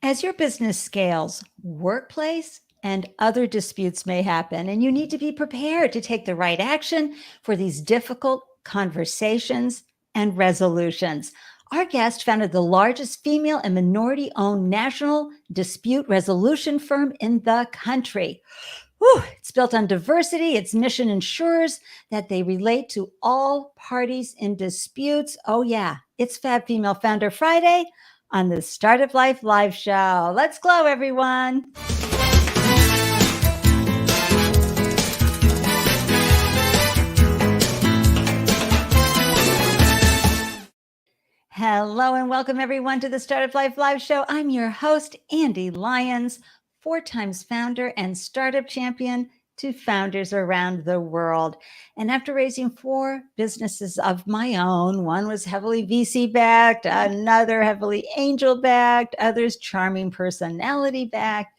As your business scales, workplace and other disputes may happen, and you need to be prepared to take the right action for these difficult conversations and resolutions. Our guest founded the largest female and minority-owned national dispute resolution firm in the country. It's built on diversity. Its mission ensures that they relate to all parties in disputes. Oh, yeah, it's Fab Female Founder Friday on the Startup Life Live Show. Let's glow, everyone. Hello and welcome everyone to the Startup Life Live Show. I'm your host, Ande, Lyons, 4 times founder and startup champion to founders around the world. And after raising 4 businesses of my own, one was heavily VC backed, another heavily angel backed, others charming personality backed,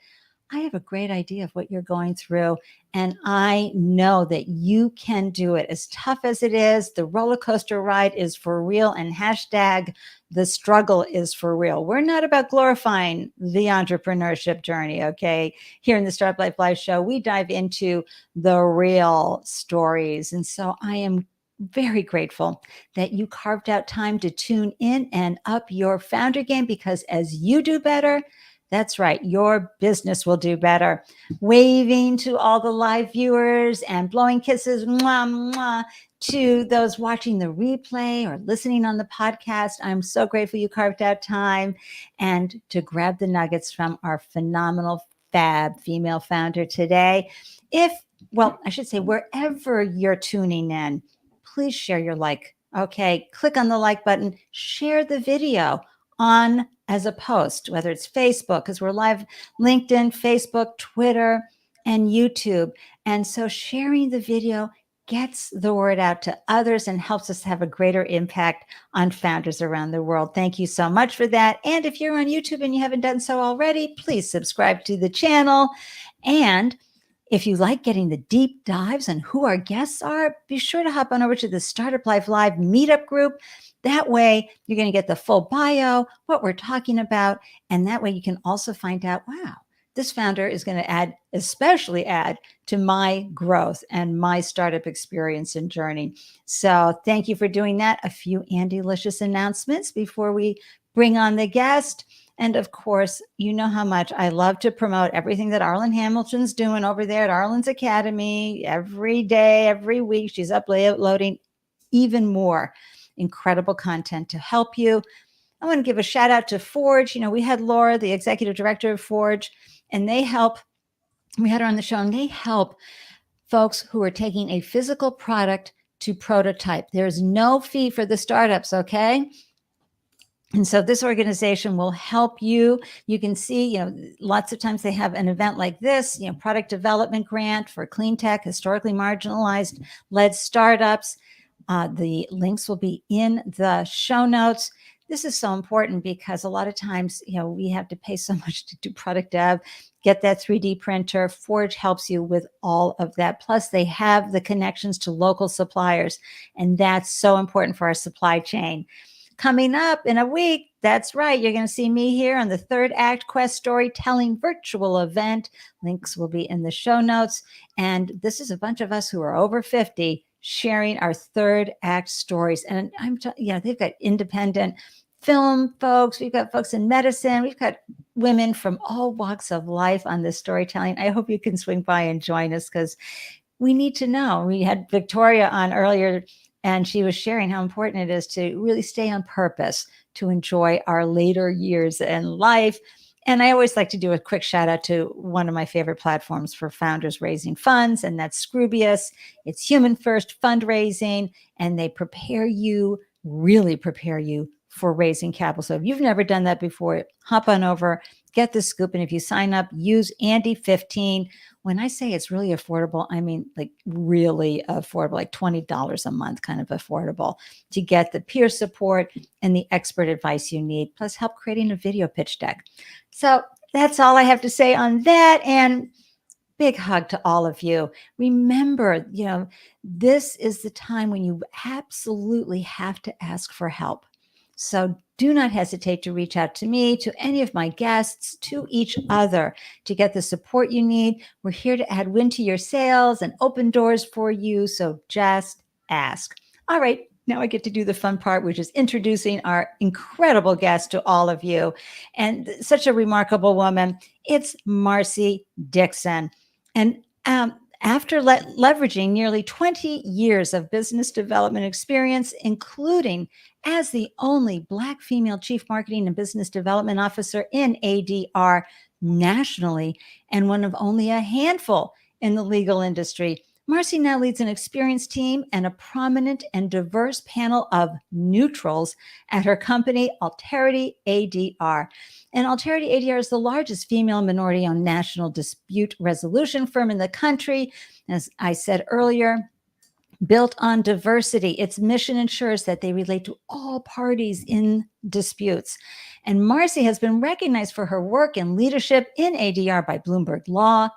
I have a great idea of what you're going through. And I know that you can do it. As tough as it is, the roller coaster ride is for real. And hashtag the struggle is for real. We're not about glorifying the entrepreneurship journey, okay? Here in the Startup Life Live Show, we dive into the real stories. And so I am very grateful that you carved out time to tune in and up your founder game, because as you do better, that's right, your business will do better. Waving to all the live viewers and blowing kisses, mwah, mwah, to those watching the replay or listening on the podcast. I'm so grateful you carved out time and to grab the nuggets from our phenomenal Fab female founder today. I should say, wherever you're tuning in, please share your like. Okay, click on the like button, share the video on as a post, whether it's Facebook, because we're live, LinkedIn, Facebook, Twitter, and YouTube. And so sharing the video gets the word out to others and helps us have a greater impact on founders around the world. Thank you so much for that. And if you're on YouTube and you haven't done so already, please subscribe to the channel. And if you like getting the deep dives on who our guests are, be sure to hop on over to the Startup Life Live meetup group. That way, you're going to get the full bio, what we're talking about, and that way you can also find out, wow, this founder is going to especially add to my growth and my startup experience and journey. So thank you for doing that. A few Andelicious announcements before we bring on the guest. And of course, you know how much I love to promote everything that Arlen Hamilton's doing over there at Arlen's Academy. Every day, every week, she's uploading even more incredible content to help you. I want to give a shout out to Forge. We had Laura, the executive director of Forge, and we had her on the show, and they help folks who are taking a physical product to prototype. There's no fee for the startups, okay? And so this organization will help you. You can see, lots of times they have an event like this, product development grant for clean tech, historically marginalized led startups. The links will be in the show notes. This is so important because a lot of times, we have to pay so much to do product dev, get that 3D printer. Forge helps you with all of that. Plus, they have the connections to local suppliers, and that's so important for our supply chain. Coming up in a week, that's right, you're going to see me here on the Third Act Quest Storytelling virtual event. Links will be in the show notes. And this is a bunch of us who are over 50 sharing our third act stories. And they've got independent film folks. We've got folks in medicine. We've got women from all walks of life on this storytelling. I hope you can swing by and join us because we need to know. We had Victoria on earlier, and she was sharing how important it is to really stay on purpose to enjoy our later years in life. And I always like to do a quick shout out to one of my favorite platforms for founders raising funds, and that's Scroobius. It's human first fundraising, and they really prepare you for raising capital. So if you've never done that before, hop on over, get the scoop. And if you sign up, use Ande15. When I say it's really affordable, I mean like really affordable, like $20 a month, kind of affordable, to get the peer support and the expert advice you need, plus help creating a video pitch deck. So that's all I have to say on that. And big hug to all of you. Remember, this is the time when you absolutely have to ask for help. So do not hesitate to reach out to me, to any of my guests, to each other to get the support you need. We're here to add wind to your sails and open doors for you. So just ask. All right. Now I get to do the fun part, which is introducing our incredible guest to all of you. And such a remarkable woman. It's Marcie Dickson. And after leveraging nearly 20 years of business development experience, including as the only Black female chief marketing and business development officer in ADR nationally, and one of only a handful in the legal industry, Marcie now leads an experienced team and a prominent and diverse panel of neutrals at her company, Alterity ADR. And Alterity ADR is the largest female minority-owned national dispute resolution firm in the country. As I said earlier, built on diversity. Its mission ensures that they relate to all parties in disputes. And Marcie has been recognized for her work and leadership in ADR by Bloomberg Law,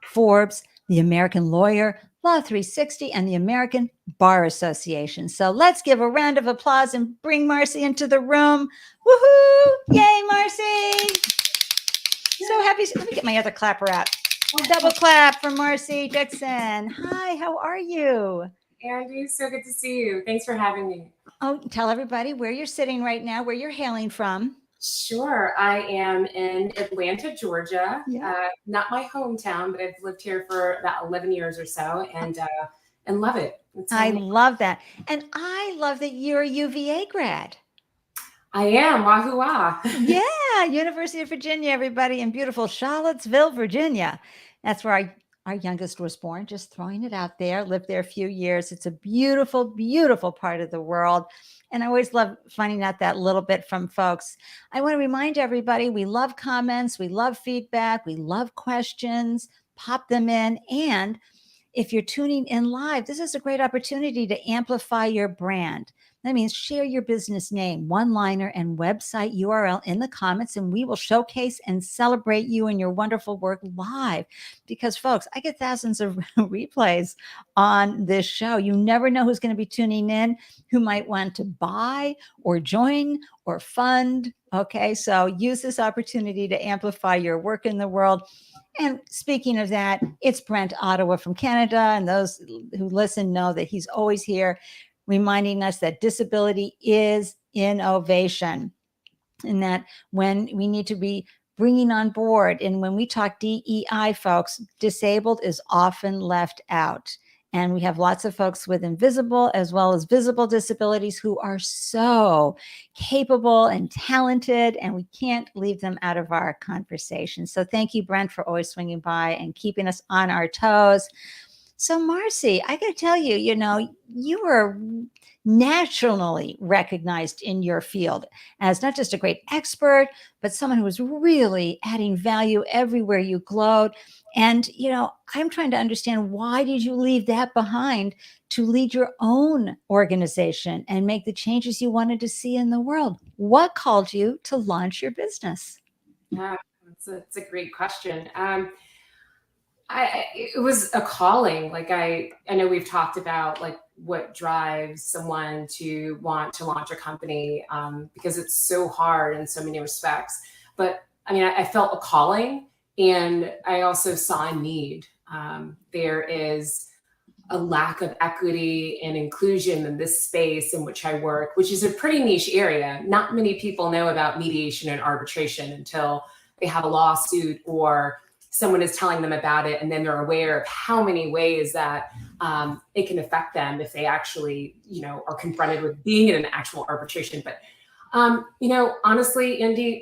Forbes, the American Lawyer, Law 360, and the American Bar Association. So let's give a round of applause and bring Marcie into the room. Woohoo! Yay, Marcie! So happy. Let me get my other clapper out. Double clap for Marcie Dickson. Hi, how are you? Ande, so good to see you. Thanks for having me. Oh, tell everybody where you're sitting right now, where you're hailing from. Sure. I am in Atlanta, Georgia. Yeah. Not my hometown, but I've lived here for about 11 years or so and love it. I love that. And I love that you're a UVA grad. I am. Wahoo wah. Yeah. University of Virginia, everybody, in beautiful Charlottesville, Virginia. That's where our youngest was born, just throwing it out there, lived there a few years. It's a beautiful, beautiful part of the world. And I always love finding out that little bit from folks. I want to remind everybody, we love comments, we love feedback, we love questions, pop them in. And if you're tuning in live, this is a great opportunity to amplify your brand. That means share your business name, one-liner, and website URL in the comments, and we will showcase and celebrate you and your wonderful work live. Because, folks, I get thousands of replays on this show. You never know who's going to be tuning in, who might want to buy or join or fund. Okay, so use this opportunity to amplify your work in the world. And speaking of that, it's Brent Ottawa from Canada, and those who listen know that he's always here reminding us that disability is innovation, and that when we need to be bringing on board, and when we talk DEI, folks, disabled is often left out. And we have lots of folks with invisible as well as visible disabilities who are so capable and talented, and we can't leave them out of our conversation. So thank you, Brent, for always swinging by and keeping us on our toes. So Marcie, I got to tell you, you were nationally recognized in your field as not just a great expert, but someone who was really adding value everywhere you glowed. And, I'm trying to understand, why did you leave that behind to lead your own organization and make the changes you wanted to see in the world? What called you to launch your business? Yeah, it's a great question. It was a calling. Like I know we've talked about like what drives someone to want to launch a company, because it's so hard in so many respects. But I mean, I felt a calling, and I also saw a need. There is a lack of equity and inclusion in this space in which I work, which is a pretty niche area. Not many people know about mediation and arbitration until they have a lawsuit or someone is telling them about it, and then they're aware of how many ways that it can affect them if they actually, are confronted with being in an actual arbitration. But, honestly, Ande,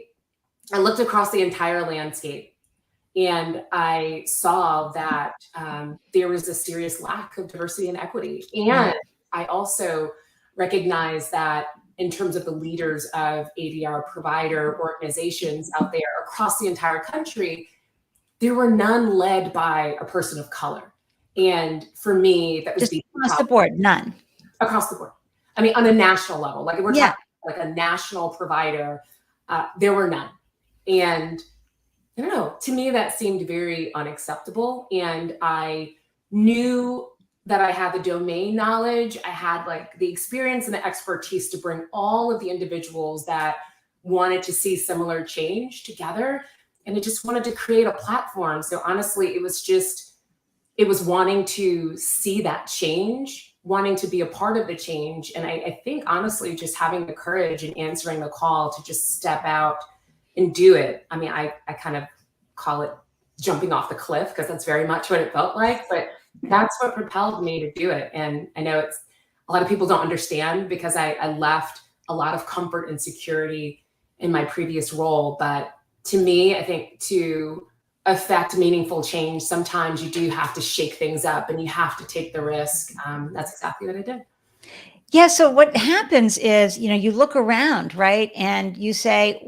I looked across the entire landscape, and I saw that there was a serious lack of diversity and equity. And I also recognized that in terms of the leaders of ADR provider organizations out there across the entire country, there were none led by a person of color. And for me, that was just across the board, none. Across the board. I mean, on a national level, like we're talking like a national provider, there were none. And I don't know, to me, that seemed very unacceptable. And I knew that I had the domain knowledge, I had like the experience and the expertise to bring all of the individuals that wanted to see similar change together. And I just wanted to create a platform. So honestly, it was wanting to see that change, wanting to be a part of the change. And I think honestly, just having the courage and answering the call to just step out and do it. I mean, I kind of call it jumping off the cliff because that's very much what it felt like, but that's what propelled me to do it. And I know it's a lot of people don't understand because I left a lot of comfort and security in my previous role. But to me, I think to affect meaningful change, sometimes you do have to shake things up and you have to take the risk. That's exactly what I did. Yeah. So what happens is, you look around, right? And you say,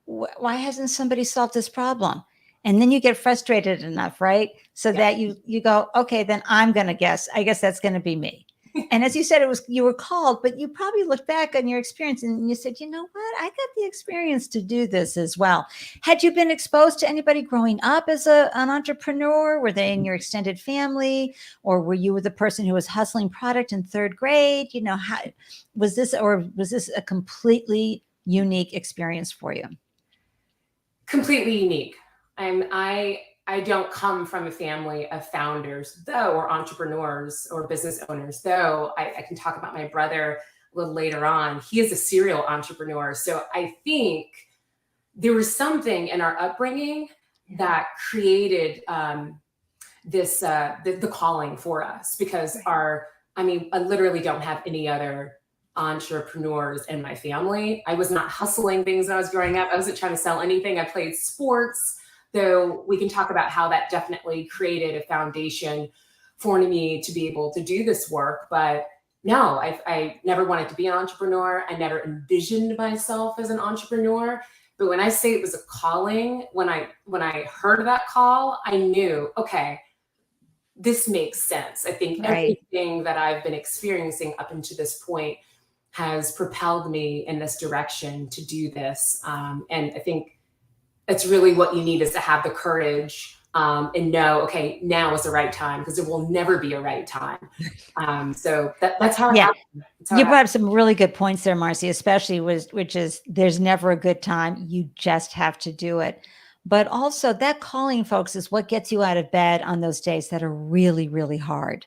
why hasn't somebody solved this problem? And then you get frustrated enough, right? So that you go, okay, then I'm going to guess. I guess that's going to be me. And as you said, you were called, but you probably looked back on your experience and you said, you know what? I got the experience to do this as well. Had you been exposed to anybody growing up as an entrepreneur? Were they in your extended family, or were you the person who was hustling product in third grade? How was this a completely unique experience for you? Completely unique. I don't come from a family of founders, though, or entrepreneurs or business owners, though I can talk about my brother a little later on. He is a serial entrepreneur. So I think there was something in our upbringing that created the calling for us, because I literally don't have any other entrepreneurs in my family. I was not hustling things when I was growing up. I wasn't trying to sell anything. I played sports, though we can talk about how that definitely created a foundation for me to be able to do this work. But no, I never wanted to be an entrepreneur. I never envisioned myself as an entrepreneur. But when I say it was a calling, when I heard that call, I knew, okay, this makes sense. I think everything that I've been experiencing up until this point has propelled me in this direction to do this. And I think that's really what you need, is to have the courage and know, okay, now is the right time, because there will never be a right time. So that's how it happened. You brought up some really good points there, Marcie, especially which is there's never a good time. You just have to do it. But also that calling, folks, is what gets you out of bed on those days that are really, really hard,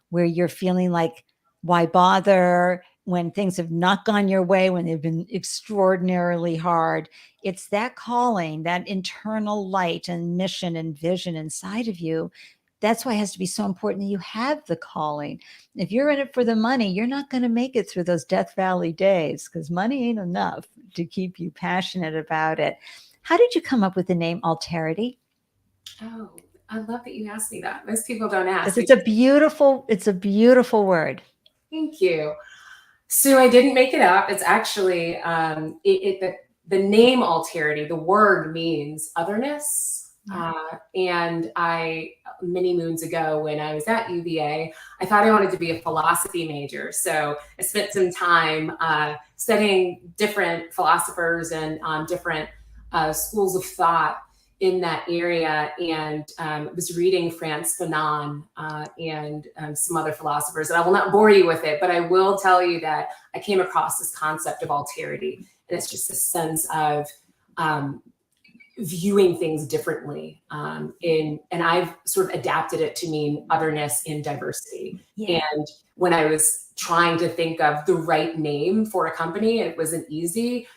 where you're feeling like, why bother? When things have not gone your way, when they've been extraordinarily hard. It's that calling, that internal light and mission and vision inside of you. That's why it has to be so important that you have the calling. If you're in it for the money, you're not going to make it through those Death Valley days, because money ain't enough to keep you passionate about it. How did you come up with the name Alterity? Oh, I love that you asked me that. Most people don't ask. It's a beautiful word. Thank you. So I didn't make it up. It's actually the name Alterity. The word means otherness. And many moons ago, when I was at UVA, I thought I wanted to be a philosophy major. So I spent some time studying different philosophers and different schools of thought in that area, and was reading Frantz Fanon and some other philosophers. And I will not bore you with it, but I will tell you that I came across this concept of alterity, and it's just a sense of viewing things differently. And I've sort of adapted it to mean otherness and diversity. And when I was trying to think of the right name for a company, and it wasn't easy,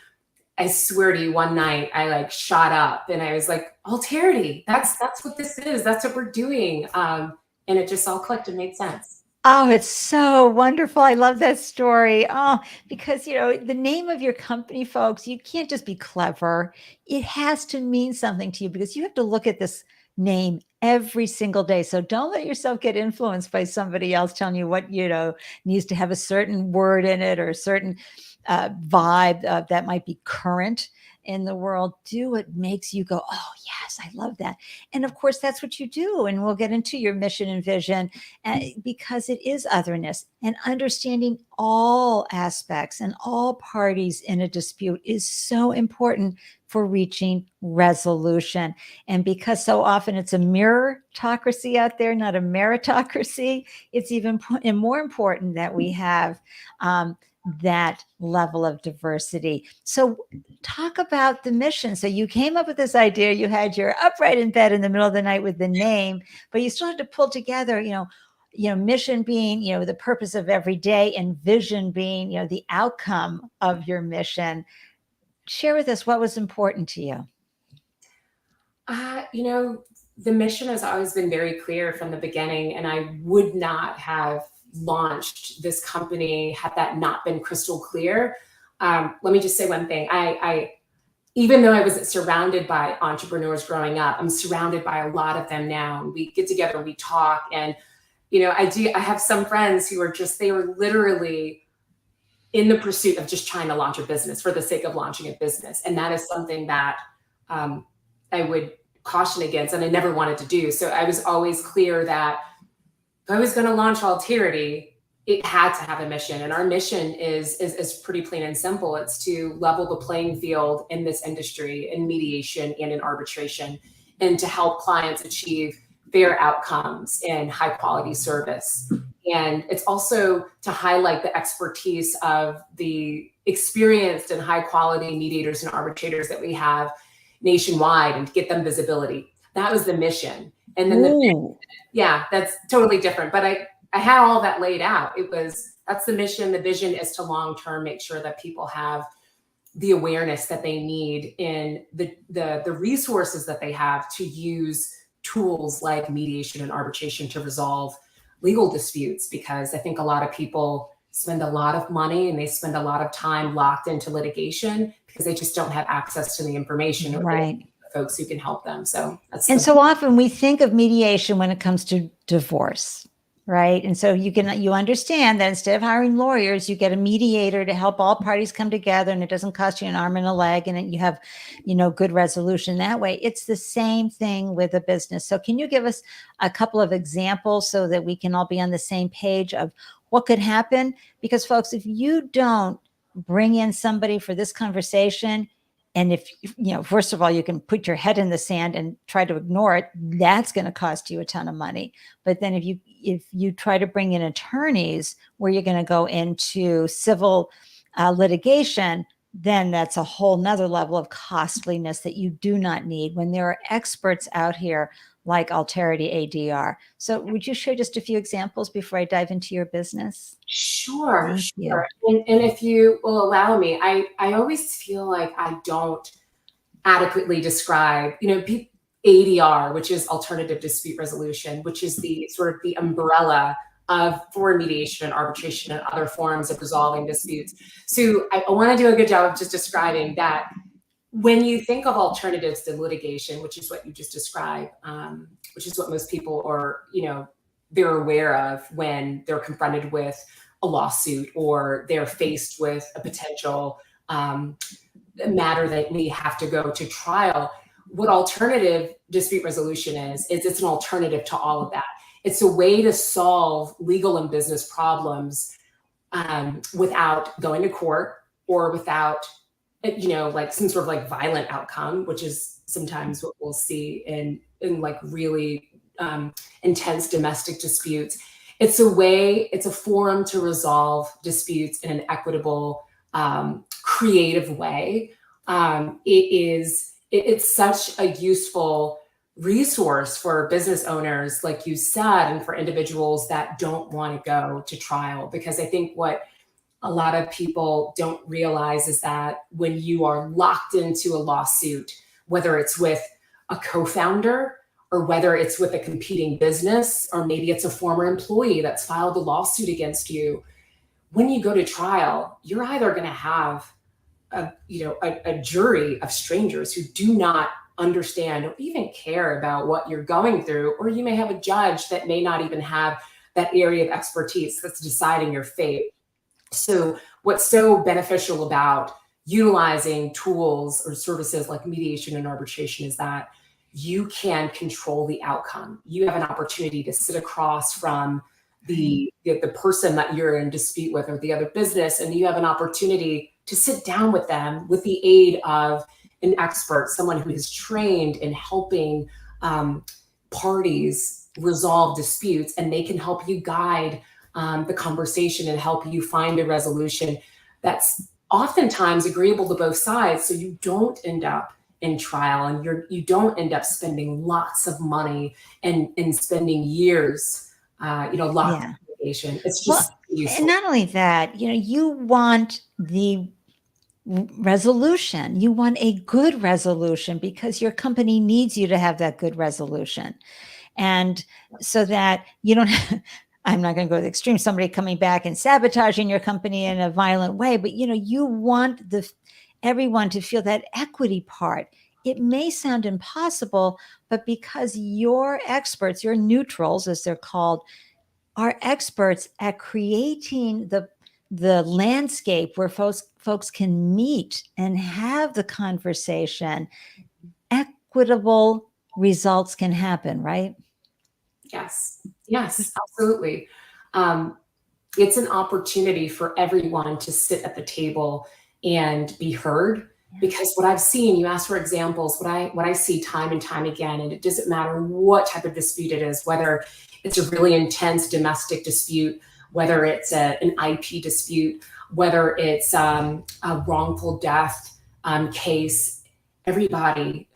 I swear to you, one night I shot up and I was like, Alterity, that's what this is. That's what we're doing. And it just all clicked and made sense. Oh, it's so wonderful. I love that story. Oh, because, the name of your company, folks, you can't just be clever. It has to mean something to you, because you have to look at this name every single day. So don't let yourself get influenced by somebody else telling you what, needs to have a certain word in it or a certain vibe that might be current. in the world, do what makes you go, oh, yes, I love that. And of course, that's what you do. And we'll get into your mission and vision because it is otherness, and understanding all aspects and all parties in a dispute is so important for reaching resolution. And because so often it's a meritocracy out there, not a meritocracy, it's even more important that we have that level of diversity. So talk about the mission. So you came up with this idea, you had your upright in bed in the middle of the night with the name, but you still had to pull together, mission being, the purpose of every day, and vision being, the outcome of your mission. Share with us what was important to you. The mission has always been very clear from the beginning, and I would not have launched this company had that not been crystal clear. Let me just say one thing. I even though I wasn't surrounded by entrepreneurs growing up, I'm surrounded by a lot of them now. We get together, we talk, and I have some friends who are they were literally in the pursuit of just trying to launch a business for the sake of launching a business. And that is something that I would caution against, and I never wanted to do. So I was always clear that if I was going to launch Alterity, it had to have a mission. And our mission is pretty plain and simple. It's to level the playing field in this industry, in mediation and in arbitration, and to help clients achieve fair outcomes and high quality service. And it's also to highlight the expertise of the experienced and high quality mediators and arbitrators that we have nationwide, and to get them visibility. That was the mission. And then that's totally different. But I had all that laid out. That's the mission. The vision is to long-term make sure that people have the awareness that they need in the resources that they have to use tools like mediation and arbitration to resolve legal disputes, because I think a lot of people spend a lot of money and they spend a lot of time locked into litigation because they just don't have access to the information or the folks who can help them. So so often we think of mediation when it comes to divorce, right? And so you understand that instead of hiring lawyers, you get a mediator to help all parties come together, and it doesn't cost you an arm and a leg, and you have, good resolution that way. It's the same thing with a business. So can you give us a couple of examples so that we can all be on the same page of what could happen? Because folks, if you don't bring in somebody for this conversation, and if, first of all, you can put your head in the sand and try to ignore it, that's going to cost you a ton of money. But then if you try to bring in attorneys where you're going to go into civil litigation, then that's a whole nother level of costliness that you do not need when there are experts out here like Alterity ADR. So would you share just a few examples before I dive into your business? Sure. And if you will allow me, I always feel like I don't adequately describe, ADR, which is alternative dispute resolution, which is the sort of the umbrella for mediation and arbitration and other forms of resolving disputes. So I want to do a good job of just describing that. When you think of alternatives to litigation, which is what you just described, which is what most people are, they're aware of when they're confronted with a lawsuit or they're faced with a potential matter that may have to go to trial. What alternative dispute resolution is it's an alternative to all of that. It's a way to solve legal and business problems without going to court or without like some sort of like violent outcome, which is sometimes what we'll see in like really intense domestic disputes. It's a forum to resolve disputes in an equitable, creative way. It's such a useful resource for business owners, like you said, and for individuals that don't want to go to trial, because I think what a lot of people don't realize is that when you are locked into a lawsuit, whether it's with a co-founder or whether it's with a competing business, or maybe it's a former employee that's filed a lawsuit against you, when you go to trial, you're either going to have a jury of strangers who do not understand or even care about what you're going through, or you may have a judge that may not even have that area of expertise that's deciding your fate. So what's so beneficial about utilizing tools or services like mediation and arbitration is that you can control the outcome. You have an opportunity to sit across from the person that you're in dispute with or the other business, and you have an opportunity to sit down with them with the aid of an expert, someone who is trained in helping parties resolve disputes, and they can help you guide the conversation and help you find a resolution that's oftentimes agreeable to both sides, so you don't end up in trial and you don't end up spending lots of money and spending years, locked in litigation. It's just useful. And not only that, you want the resolution. You want a good resolution because your company needs you to have that good resolution. And so that you don't I'm not going to go to the extreme, somebody coming back and sabotaging your company in a violent way, but you want everyone to feel that equity part. It may sound impossible, but because your experts, your neutrals, as they're called, are experts at creating the landscape where folks can meet and have the conversation, equitable results can happen, right? Yes, absolutely. It's an opportunity for everyone to sit at the table and be heard. Because what I've seen, you asked for examples, what I see time and time again, and it doesn't matter what type of dispute it is, whether it's a really intense domestic dispute, whether it's an IP dispute, whether it's a wrongful death case, everybody,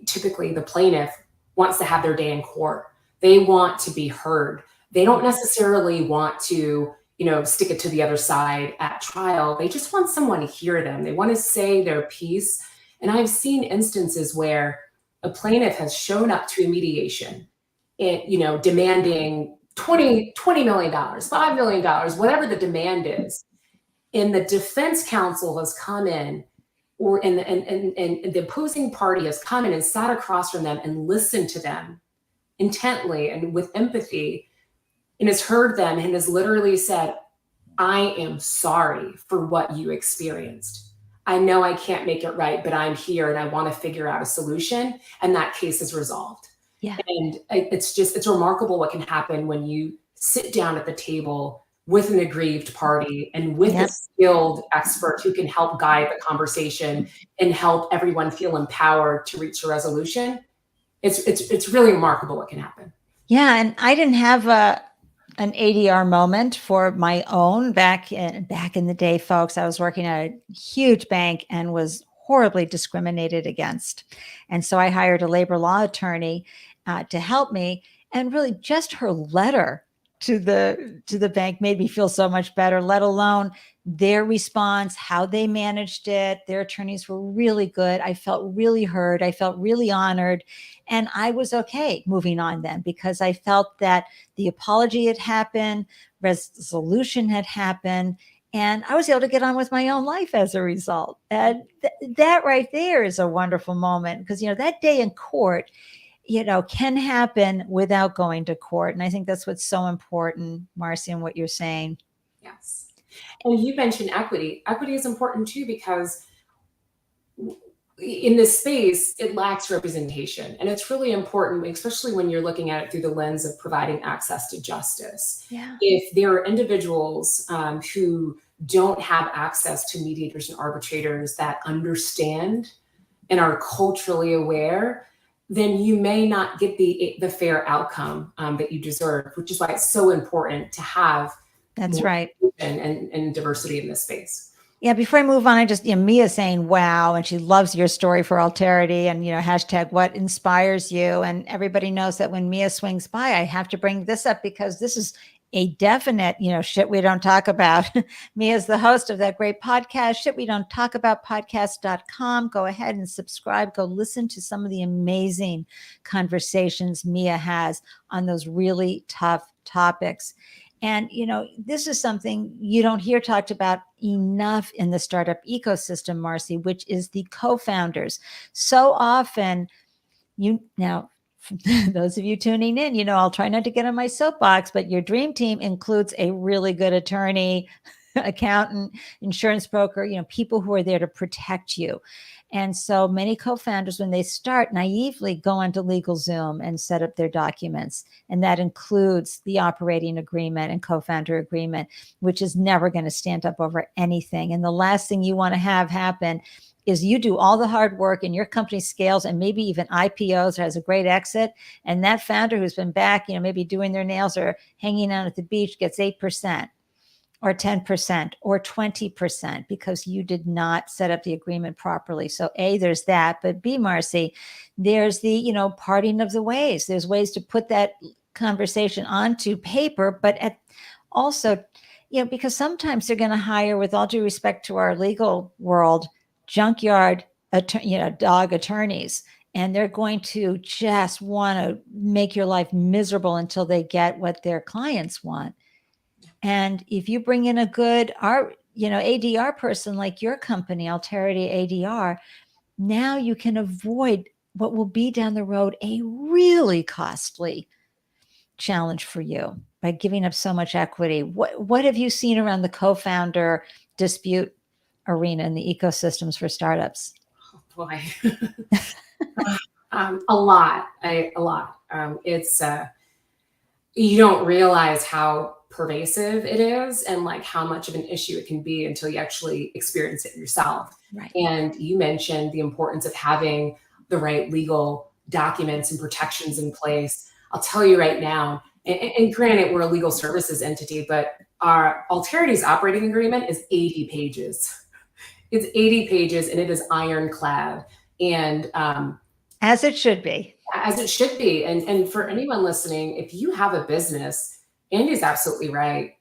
typically the plaintiff, wants to have their day in court. They want to be heard. They don't necessarily want to, stick it to the other side at trial. They just want someone to hear them. They want to say their piece. And I've seen instances where a plaintiff has shown up to a mediation, demanding $20 million, $5 million, whatever the demand is. And the defense counsel has come in, and the opposing party has come in and sat across from them and listened to them intently and with empathy, and has heard them and has literally said, I am sorry for what you experienced. I know I can't make it right, but I'm here and I want to figure out a solution. And that case is resolved. Yeah. And it's remarkable what can happen when you sit down at the table with an aggrieved party and with a skilled expert who can help guide the conversation and help everyone feel empowered to reach a resolution. It's really remarkable what can happen. Yeah. And I didn't have an ADR moment for my own back in the day, folks. I was working at a huge bank and was horribly discriminated against. And so I hired a labor law attorney to help me, and really just her letter to the bank made me feel so much better, let alone their response, how they managed it. Their attorneys were really good. I felt really heard. I felt really honored. And I was okay moving on then, because I felt that the apology had happened, resolution had happened, and I was able to get on with my own life as a result. And that right there is a wonderful moment, because, that day in court, can happen without going to court. And I think that's what's so important, Marcie, and what you're saying. Yes. And you mentioned equity. Equity is important too, because in this space, it lacks representation. And it's really important, especially when you're looking at it through the lens of providing access to justice. Yeah. If there are individuals who don't have access to mediators and arbitrators that understand and are culturally aware, then you may not get the fair outcome that you deserve, which is why it's so important to have and diversity in this space. Yeah, before I move on, I just, Mia saying, wow, and she loves your story for Alterity, and, hashtag what inspires you. And everybody knows that when Mia swings by, I have to bring this up, because this is a definite, shit we don't talk about. Mia's the host of that great podcast, Shit We Don't Talk About, podcast.com. Go ahead and subscribe. Go listen to some of the amazing conversations Mia has on those really tough topics. And, this is something you don't hear talked about enough in the startup ecosystem, Marcie, which is the co-founders. So often, those of you tuning in, I'll try not to get on my soapbox, but your dream team includes a really good attorney, accountant, insurance broker, people who are there to protect you. And so many co-founders, when they start, naively go onto LegalZoom and set up their documents. And that includes the operating agreement and co-founder agreement, which is never going to stand up over anything. And the last thing you want to have happen is you do all the hard work and your company scales and maybe even IPOs or has a great exit. And that founder who's been back, maybe doing their nails or hanging out at the beach gets 8%. Or 10% or 20% because you did not set up the agreement properly. So A, there's that, but B, Marcie, there's the, parting of the ways. There's ways to put that conversation onto paper, but also, because sometimes they're going to hire, with all due respect to our legal world, junkyard, dog attorneys. And they're going to just want to make your life miserable until they get what their clients want. And if you bring in a good ADR person like your company, Alterity ADR, now you can avoid what will be down the road a really costly challenge for you by giving up so much equity. What have you seen around the co-founder dispute arena and the ecosystems for startups? Oh, boy. A lot. It's you don't realize how pervasive it is and like how much of an issue it can be until you actually experience it yourself. Right. And you mentioned the importance of having the right legal documents and protections in place. I'll tell you right now, and granted, we're a legal services entity, but our Alterity's operating agreement is 80 pages. It's 80 pages and it is ironclad. And as it should be. As it should be. And for anyone listening, if you have a business, Andy's absolutely right.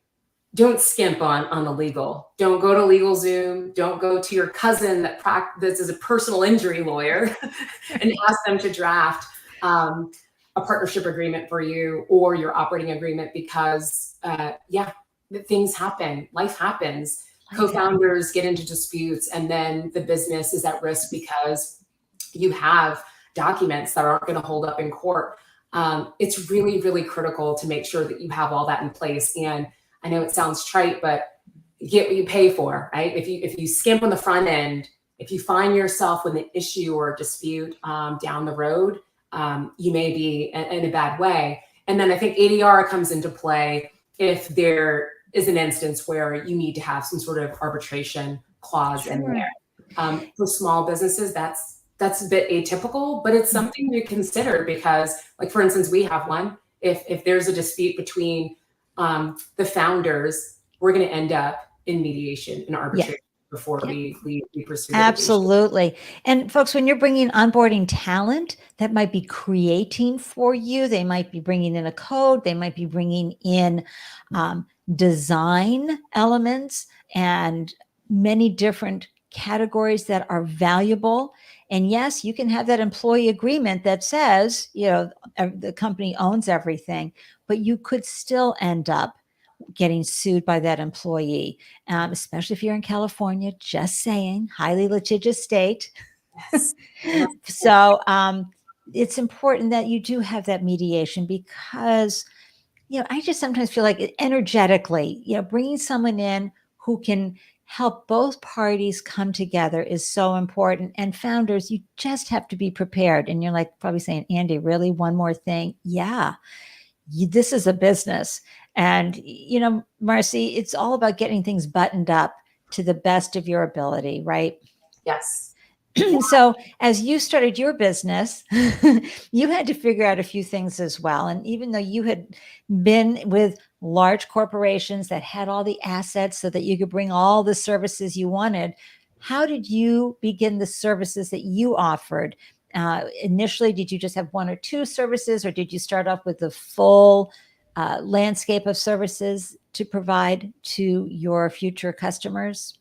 Don't skimp on the legal. Don't go to LegalZoom. Don't go to your cousin that is a personal injury lawyer and ask them to draft a partnership agreement for you or your operating agreement because, things happen. Life happens. Co-founders get into disputes and then the business is at risk because you have documents that aren't going to hold up in court. It's really, really critical to make sure that you have all that in place. And I know it sounds trite, but you get what you pay for, right? If you skimp on the front end, if you find yourself with an issue or a dispute down the road, you may be in a bad way. And then I think ADR comes into play if there is an instance where you need to have some sort of arbitration clause in there. For small businesses, that's a bit atypical, but it's something to consider because, like, for instance, we have one. If there's a dispute between the founders, we're going to end up in mediation and arbitration before we pursue. Absolutely. And folks, when you're bringing onboarding talent that might be creating for you, they might be bringing in a code, they might be bringing in design elements and many different categories that are valuable. And yes, you can have that employee agreement that says, the company owns everything, but you could still end up getting sued by that employee, especially if you're in California, just saying, highly litigious state. Yes. So it's important that you do have that mediation because, I just sometimes feel like energetically, bringing someone in who can help both parties come together is so important. And founders, you just have to be prepared. And you're like probably saying, Andy, really? One more thing? Yeah. This is a business. And, Marcie, it's all about getting things buttoned up to the best of your ability, right? Yes. So as you started your business, you had to figure out a few things as well. And even though you had been with large corporations that had all the assets so that you could bring all the services you wanted, how did you begin the services that you offered? Initially, did you just have one or two services, or did you start off with the full landscape of services to provide to your future customers?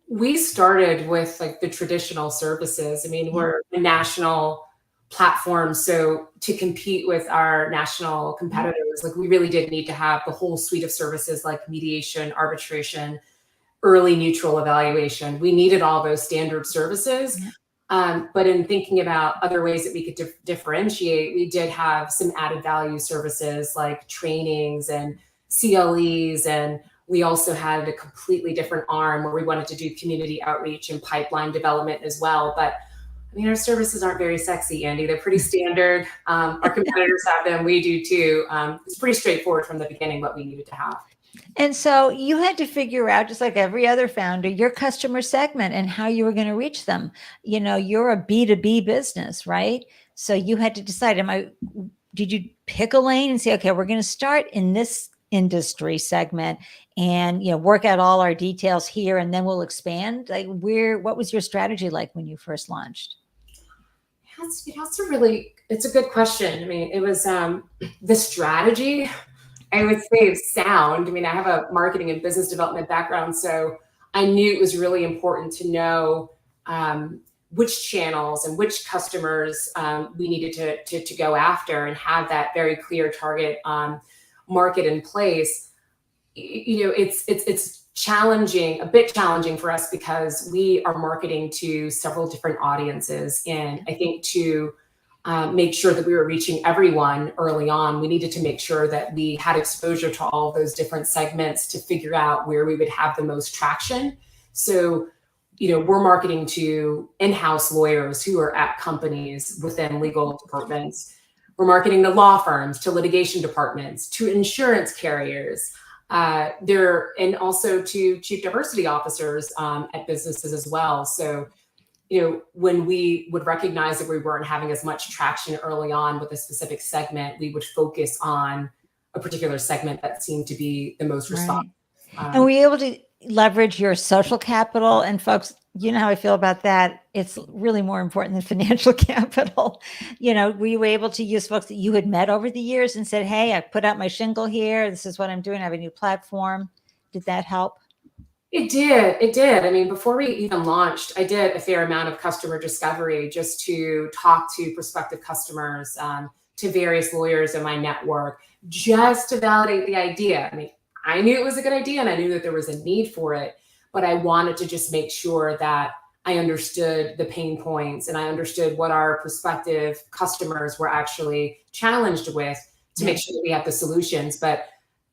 We started with like the traditional services. I mean, we're a national platform. So to compete with our national competitors, like we really did need to have the whole suite of services like mediation, arbitration, early neutral evaluation. We needed all those standard services. But in thinking about other ways that we could differentiate, we did have some added value services like trainings and CLEs, and we also had a completely different arm where we wanted to do community outreach and pipeline development as well. But I mean, our services aren't very sexy, Andy. They're pretty standard. Our competitors have them. We do too. It's pretty straightforward from the beginning what we needed to have. And so you had to figure out, just like every other founder, your customer segment and how you were going to reach them. You know, you're a B2B business, right? So you had to decide, did you pick a lane and say, okay, we're going to start in this industry segment and, work out all our details here, and then we'll expand? Like, what was your strategy like when you first launched? It's a good question. I mean, it was the strategy, I would say, is sound. I mean, I have a marketing and business development background, so I knew it was really important to know which channels and which customers we needed to go after and have that very clear target market in place. It's challenging, a bit challenging for us because we are marketing to several different audiences. And I think to make sure that we were reaching everyone early on, we needed to make sure that we had exposure to all of those different segments to figure out where we would have the most traction. So, we're marketing to in-house lawyers who are at companies within legal departments. We're marketing to law firms, to litigation departments, to insurance carriers, and also to chief diversity officers at businesses as well. So, when we would recognize that we weren't having as much traction early on with a specific segment, we would focus on a particular segment that seemed to be the most responsive. Right. And were you able to leverage your social capital? And folks, you know how I feel about that. It's really more important than financial capital. Were you able to use folks that you had met over the years and said, hey, I put out my shingle here. This is what I'm doing. I have a new platform. Did that help? It did. I mean, before we even launched, I did a fair amount of customer discovery just to talk to prospective customers, to various lawyers in my network, just to validate the idea. I mean, I knew it was a good idea and I knew that there was a need for it, but I wanted to just make sure that I understood the pain points and I understood what our prospective customers were actually challenged with to make sure that we had the solutions. But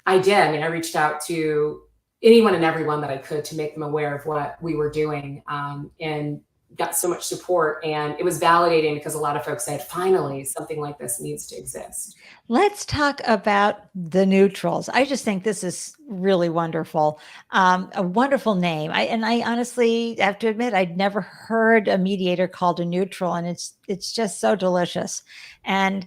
I did. I mean, I reached out to anyone and everyone that I could to make them aware of what we were doing, and got so much support. And it was validating because a lot of folks said, finally, something like this needs to exist. Let's talk about the neutrals. I just think this is really wonderful. A wonderful name. I honestly have to admit, I'd never heard a mediator called a neutral, and it's just so delicious. And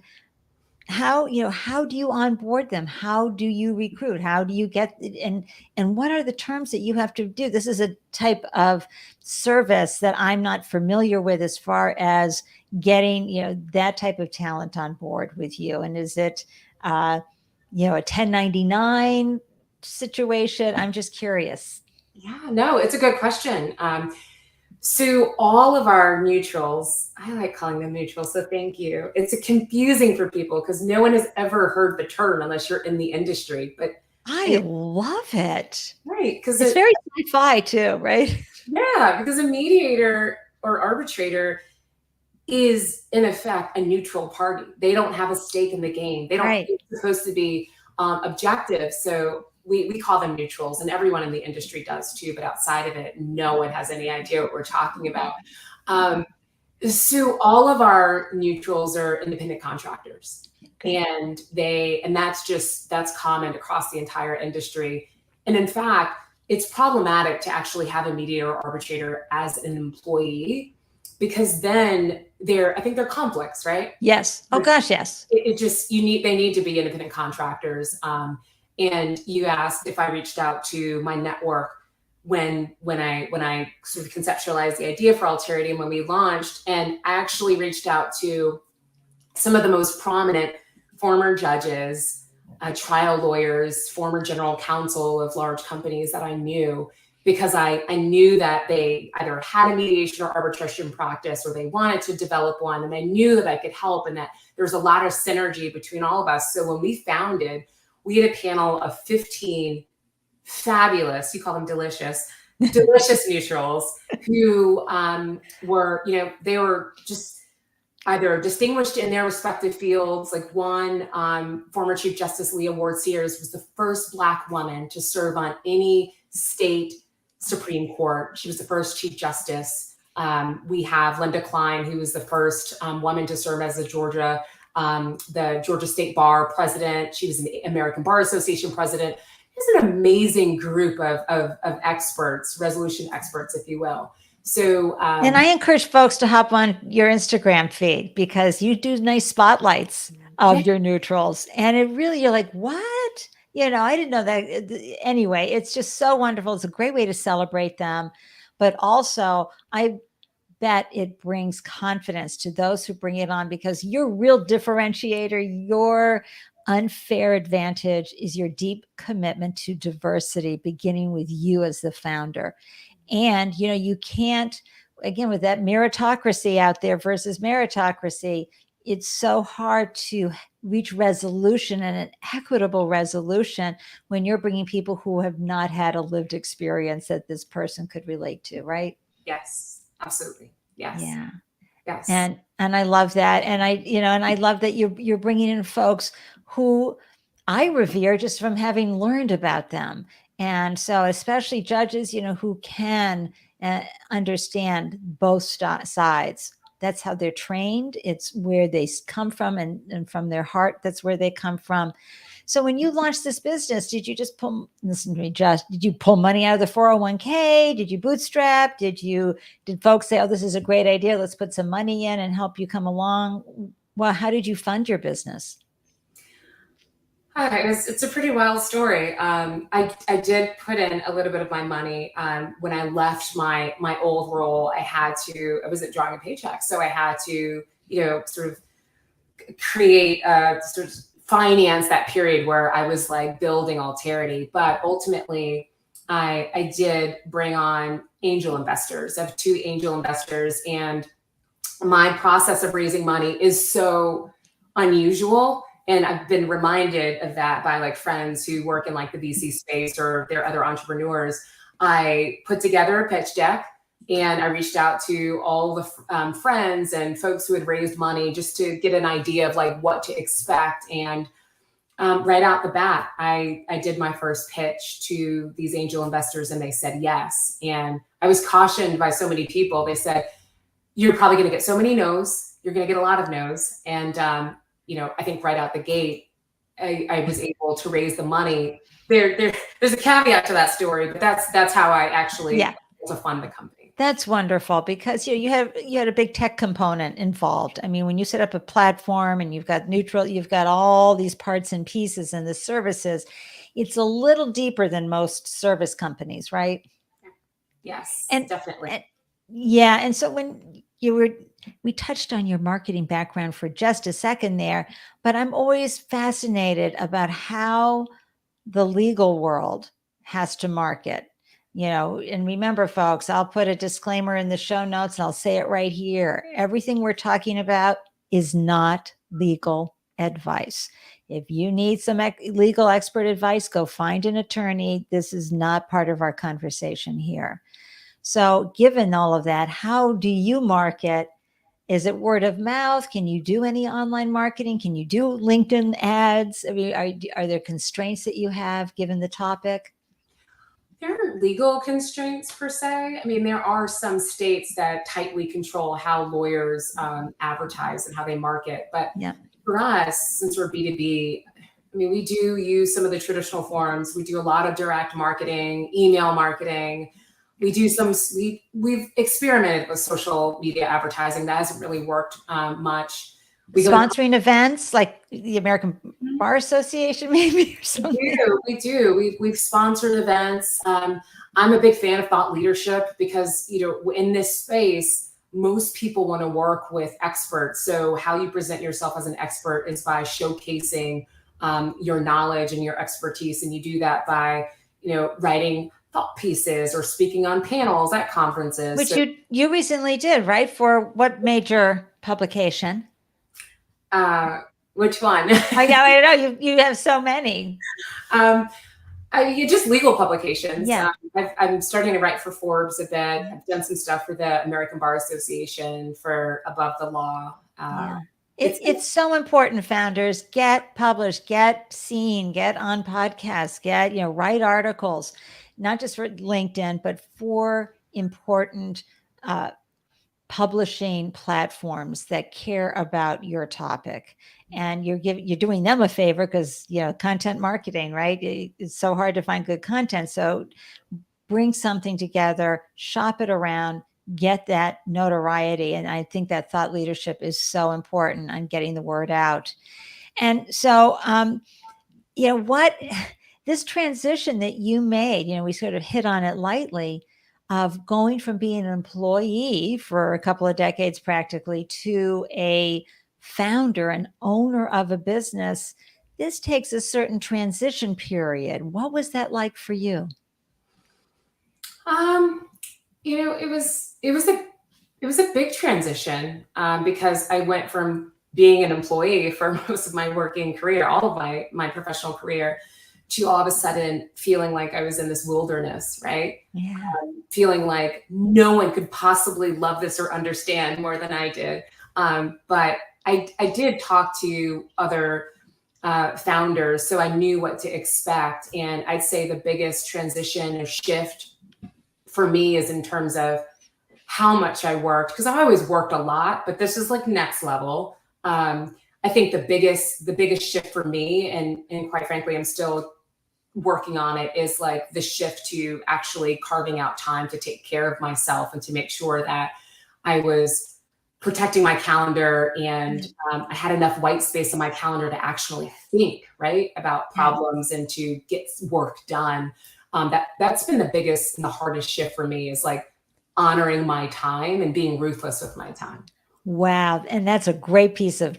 how do you onboard them? How do you recruit? How do you get, and what are the terms that you have to do? This is a type of service that I'm not familiar with as far as getting, that type of talent on board with you. And is it, a 1099 situation? I'm just curious. Yeah, no, it's a good question. So all of our neutrals, I like calling them neutrals, so thank you. It's confusing for people because no one has ever heard the term unless you're in the industry. But I love it. Right. Because it's very sci-fi too, right? Yeah, because a mediator or arbitrator is in effect a neutral party. They don't have a stake in the game. They don't They're supposed to be objective. So we call them neutrals, and everyone in the industry does too, but outside of it, no one has any idea what we're talking about. So all of our neutrals are independent contractors. Okay. And that's common across the entire industry. And in fact, it's problematic to actually have a mediator or arbitrator as an employee, because then I think they're conflicts, right? Yes. Oh gosh, yes. They need to be independent contractors. And you asked if I reached out to my network when I sort of conceptualized the idea for Alterity and when we launched. And I actually reached out to some of the most prominent former judges, trial lawyers, former general counsel of large companies that I knew, because I knew that they either had a mediation or arbitration practice or they wanted to develop one. And I knew that I could help and that there's a lot of synergy between all of us. So when we founded, we had a panel of 15 fabulous, you call them delicious neutrals who were, they were just either distinguished in their respective fields. Like one, former Chief Justice Leah Ward Sears was the first Black woman to serve on any state Supreme Court. She was the first Chief Justice. We have Linda Klein, who was the first woman to serve as the Georgia State Bar president. She was an American Bar Association president. It's an amazing group of experts, resolution experts, if you will. So, and I encourage folks to hop on your Instagram feed because you do nice spotlights of your neutrals. And it really, you're like, what? I didn't know that. Anyway, it's just so wonderful. It's a great way to celebrate them. But also, I bet it brings confidence to those who bring it on, because your real differentiator, your unfair advantage is your deep commitment to diversity, beginning with you as the founder. And, you can't, again, with that meritocracy out there versus meritocracy, it's so hard to reach resolution and an equitable resolution when you're bringing people who have not had a lived experience that this person could relate to, right? Yes, absolutely. Yes. Yeah. Yes. And I love that. And I love that you're bringing in folks who I revere just from having learned about them. And so especially judges, who can understand both sides. That's how they're trained. It's where they come from, and from their heart, that's where they come from. So when you launched this business, did you just did you pull money out of the 401k? Did you bootstrap? Did folks say, oh, this is a great idea, let's put some money in and help you come along? Well, how did you fund your business? It's a pretty wild story. I did put in a little bit of my money. When I left my old role, I wasn't drawing a paycheck. So I had to, sort of create sort of finance that period where I was like building Alterity. But ultimately, I did bring on angel investors. I have 2 angel investors, and my process of raising money is so unusual. And I've been reminded of that by like friends who work in like the VC space or they're other entrepreneurs. I put together a pitch deck, and I reached out to all the friends and folks who had raised money just to get an idea of like what to expect. And right out the bat, I did my first pitch to these angel investors, and they said yes. And I was cautioned by so many people. They said, you're probably going to get so many no's. You're going to get a lot of no's. And I think right out the gate, I was able to raise the money. There's a caveat to that story, but that's how I actually to fund the company. That's wonderful, because you had a big tech component involved. I mean, when you set up a platform and you've got neutral, you've got all these parts and pieces and the services, it's a little deeper than most service companies, right? Yes, and definitely. And so when we touched on your marketing background for just a second there, but I'm always fascinated about how the legal world has to market. And remember, folks, I'll put a disclaimer in the show notes, and I'll say it right here. Everything we're talking about is not legal advice. If you need some legal expert advice, go find an attorney. This is not part of our conversation here. So given all of that, how do you market? Is it word of mouth? Can you do any online marketing? Can you do LinkedIn ads? I mean, are there constraints that you have given the topic? There aren't legal constraints per se. I mean, there are some states that tightly control how lawyers advertise and how they market. But for us, since we're B2B, I mean, we do use some of the traditional forms. We do a lot of direct marketing, email marketing. We've experimented with social media advertising. That hasn't really worked much. Sponsoring events like the American Bar Association, maybe, or something. We do. We've sponsored events. I'm a big fan of thought leadership because, in this space, most people want to work with experts. So how you present yourself as an expert is by showcasing your knowledge and your expertise. And you do that by, writing thought pieces or speaking on panels at conferences. Which you recently did, right? For what major publication? Which one? I know you have so many. Just legal publications. Yeah. I'm starting to write for Forbes a bit. I've done some stuff for the American Bar Association, for Above the Law. Yeah. It's It's so important, founders. Get published, get seen, get on podcasts, get, write articles, not just for LinkedIn, but for important uh, publishing platforms that care about your topic. And you're doing them a favor because, content marketing, right? It's so hard to find good content. So bring something together, shop it around, get that notoriety. And I think that thought leadership is so important on getting the word out. And so, what this transition that you made, we sort of hit on it lightly, of going from being an employee for a couple of decades practically to a founder and owner of a business. This takes a certain transition period. What was that like for you? It was a big transition because I went from being an employee for most of my working career, all of my professional career, to all of a sudden feeling like I was in this wilderness, right? Yeah. Feeling like no one could possibly love this or understand more than I did. But I did talk to other founders, so I knew what to expect. And I'd say the biggest transition or shift for me is in terms of how much I worked, because I always worked a lot, but this is like next level. I think the biggest shift for me, and quite frankly, I'm still working on it, is like the shift to actually carving out time to take care of myself and to make sure that I was protecting my calendar and I had enough white space on my calendar to actually think, right, about problems and to get work done. That's been the biggest and the hardest shift for me, is like honoring my time and being ruthless with my time. Wow. And that's a great piece of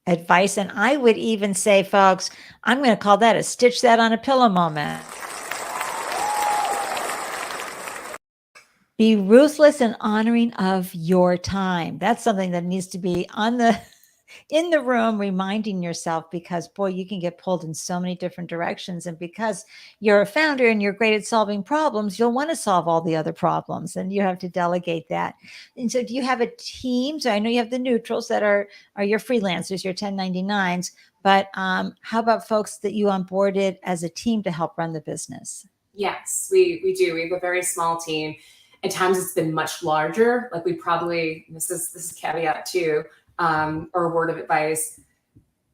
advice. And I would even say, folks, I'm going to call that a stitch that on a pillow moment. Be ruthless and honoring of your time. That's something that needs to be in the room, reminding yourself, because boy, you can get pulled in so many different directions. And because you're a founder and you're great at solving problems, you'll want to solve all the other problems, and you have to delegate that. And so do you have a team? So I know you have the neutrals that are your freelancers, your 1099s, but how about folks that you onboarded as a team to help run the business? Yes, we do. We have a very small team. At times it's been much larger. Like we probably, this is caveat too, or a word of advice.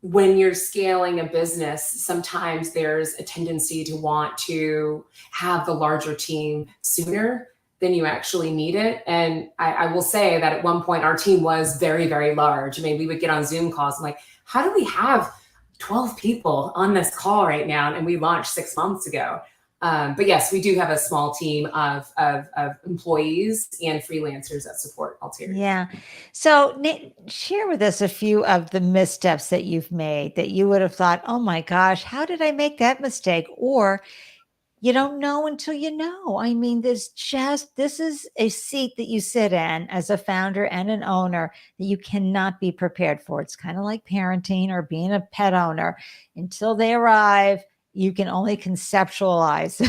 When you're scaling a business, sometimes there's a tendency to want to have the larger team sooner than you actually need it. And I will say that at one point our team was very, very large. I mean, we would get on Zoom calls and like, how do we have 12 people on this call right now? And we launched 6 months ago. But yes, we do have a small team of employees and freelancers that support Alterity. Yeah. So share with us a few of the missteps that you've made that you would have thought, oh my gosh, how did I make that mistake? Or you don't know until you know. I mean, this is a seat that you sit in as a founder and an owner that you cannot be prepared for. It's kind of like parenting or being a pet owner. Until they arrive, you can only conceptualize.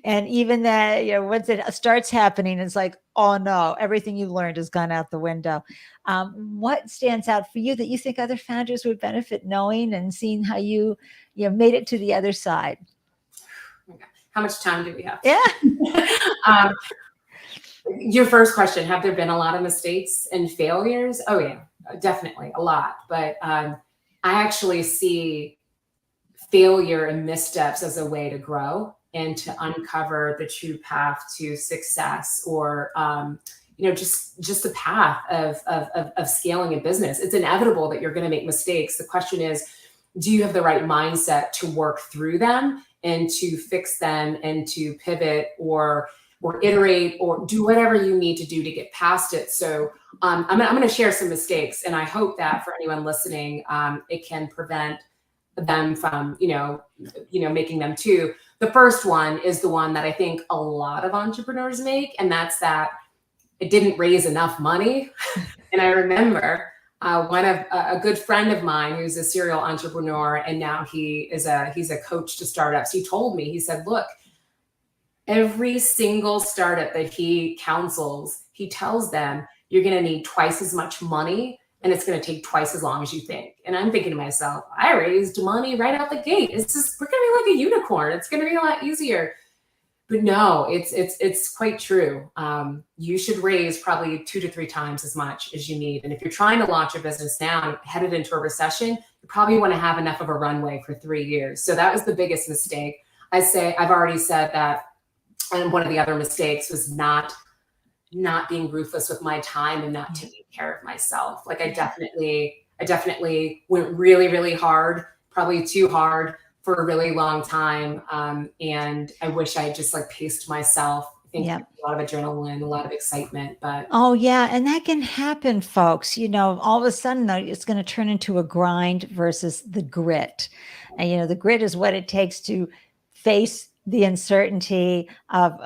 And even that, once it starts happening, it's like, oh no, everything you learned has gone out the window. What stands out for you that you think other founders would benefit knowing and seeing how you made it to the other side? How much time do we have? Yeah. Your first question, have there been a lot of mistakes and failures? Oh yeah, definitely a lot. But I actually see failure and missteps as a way to grow and to uncover the true path to success, or just the path of scaling a business. It's inevitable that you're going to make mistakes. The question is, do you have the right mindset to work through them and to fix them and to pivot or iterate or do whatever you need to do to get past it? So I'm going to share some mistakes, and I hope that for anyone listening, it can prevent them from making them too. The first one is the one that I think a lot of entrepreneurs make, and that's that it didn't raise enough money. And I remember a good friend of mine who's a serial entrepreneur, and now he's a coach to startups. He told me, he said, look, every single startup that he counsels, he tells them you're going to need twice as much money and it's going to take twice as long as you think. And I'm thinking to myself, I raised money right out the gate. We're going to be like a unicorn. It's going to be a lot easier. But no, it's quite true. You should raise probably 2 to 3 times as much as you need. And if you're trying to launch your business now and headed into a recession, you probably want to have enough of a runway for 3 years. So that was the biggest mistake. I've already said that. And one of the other mistakes was not being ruthless with my time and not taking care of myself. Like I definitely went really, really hard, probably too hard for a really long time. And I wish I just like paced myself. I think a lot of adrenaline, a lot of excitement, but. Oh yeah. And that can happen, folks. All of a sudden though, it's going to turn into a grind versus the grit. And the grit is what it takes to face the uncertainty of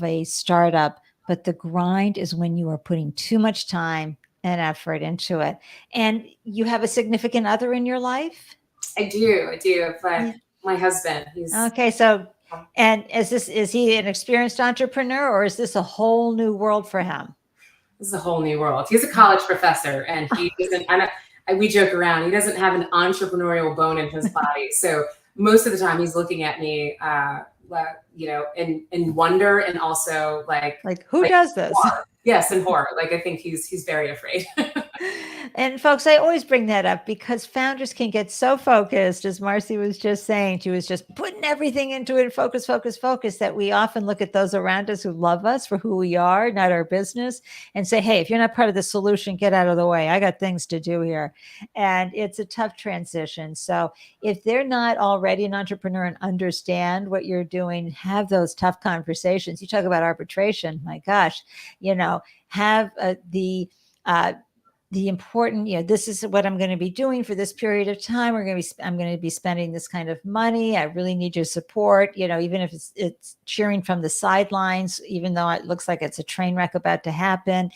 a startup. But the grind is when you are putting too much time and effort into it. And you have a significant other in your life? I do. But my husband, he's okay. So, and is he an experienced entrepreneur, or is this a whole new world for him? This is a whole new world. He's a college professor, and he doesn't. We joke around. He doesn't have an entrepreneurial bone in his body. So most of the time, he's looking at me, in wonder, and also like who does this? Horror. Yes, in horror. Like I think he's very afraid. And folks, I always bring that up because founders can get so focused, as Marcie was just saying. She was just putting everything into it, focus, that we often look at those around us who love us for who we are, not our business, and say, hey, if you're not part of the solution, get out of the way. I got things to do here. And it's a tough transition. So if they're not already an entrepreneur and understand what you're doing, have those tough conversations. You talk about arbitration, my gosh, have the important, this is what I'm going to be doing for this period of time. I'm going to be spending this kind of money. I really need your support, even if it's cheering from the sidelines, even though it looks like it's a train wreck about to happen,